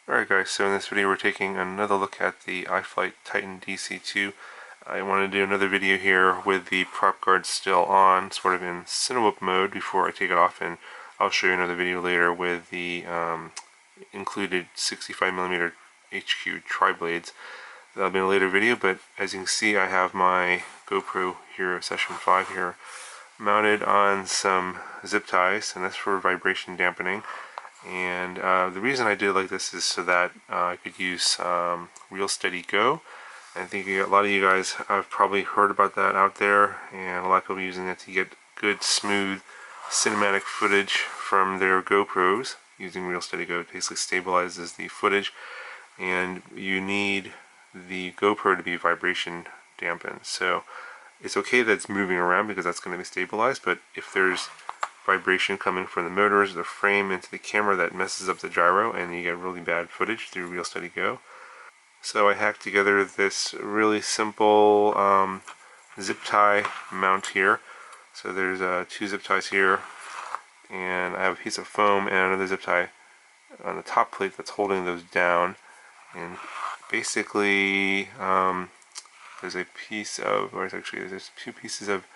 Alright guys, so in this video we're taking another look at the iFlight Titan DC2. I want to do another video here with the prop guard still on, sort of in Cinewhoop mode before I take it off, and I'll show you another video later with the included 65mm HQ tri-blades. That'll be in a later video, but as you can see I have my GoPro here, Session 5 here, mounted on some zip ties, and that's for vibration dampening. And the reason I did it like this is so that I could use ReelSteadyGo. I think a lot of you guys have probably heard about that out there, and a lot of people using it to get good, smooth cinematic footage from their GoPros using ReelSteadyGo. It basically stabilizes the footage, and you need the GoPro to be vibration dampened. So it's okay that it's moving around because that's going to be stabilized, but if there's vibration coming from the motors or the frame into the camera, that messes up the gyro and you get really bad footage through ReelSteadyGo. So I hacked together this really simple zip tie mount here. So there's two zip ties here, and I have a piece of foam and another zip tie on the top plate that's holding those down. And basically there's a piece of, or actually there's two pieces of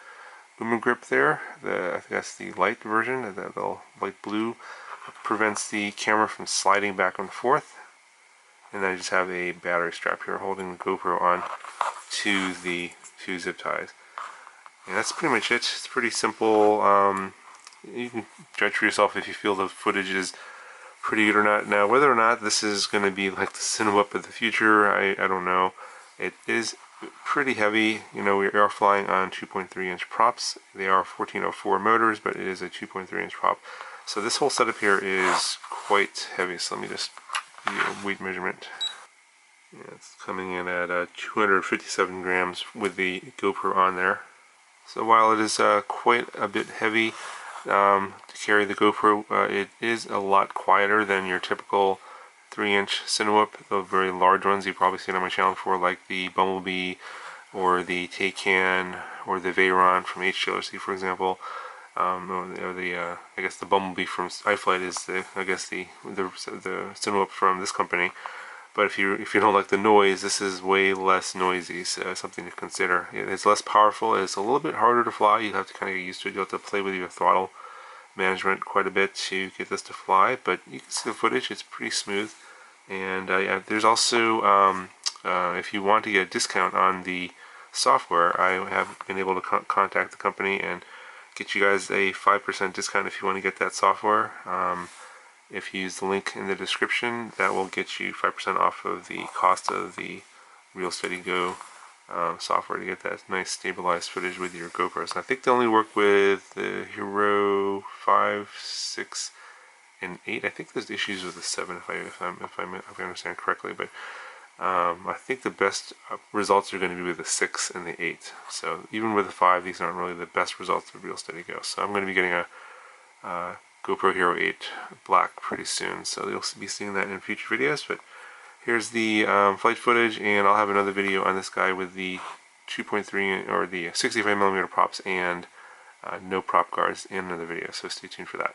Boomer grip there. I think that's the light version, the light blue prevents the camera from sliding back and forth. And then I just have a battery strap here holding the GoPro on to the two zip ties. And that's pretty much it. It's pretty simple. You can judge for yourself if you feel the footage is pretty good or not. Now, whether or not this is going to be like the Cinewhoop of the future, I don't know. It is pretty heavy. You know, we are flying on 2.3-inch props. They are 1404 motors, but it is a 2.3-inch prop. So this whole setup here is quite heavy. So let me just do a weight measurement. Yeah, it's coming in at 257 grams with the GoPro on there. So while it is quite a bit heavy to carry the GoPro, it is a lot quieter than your typical 3-inch Cinewhoop, the very large ones you've probably seen on my channel before, like the Bumblebee or the Taycan or the Veyron from HGLC, for example. Or the I guess the Bumblebee from iFlight is the Cinewhoop from this company. But if you don't like the noise, this is way less noisy, so something to consider. It's less powerful. It's a little bit harder to fly. You have to kind of get used to it. You have to play with your throttle management quite a bit to get this to fly, but you can see the footage. It's pretty smooth. And there's also if you want to get a discount on the software, I have been able to contact the company and get you guys a 5% discount if you want to get that software. If you use the link in the description, that will get you 5% off of the cost of the ReelSteadyGo software to get that nice stabilized footage with your GoPros. And I think they only work with the Hero 5, 6, and 8. I think there's issues with the 7 if I understand correctly, but I think the best results are going to be with the 6 and the 8. So even with the 5, these aren't really the best results of ReelSteadyGo. So I'm going to be getting a GoPro Hero 8 Black pretty soon, so you'll be seeing that in future videos. But here's the flight footage, and I'll have another video on this guy with the 2.3 or the 65mm props and no prop guards in another video, so stay tuned for that.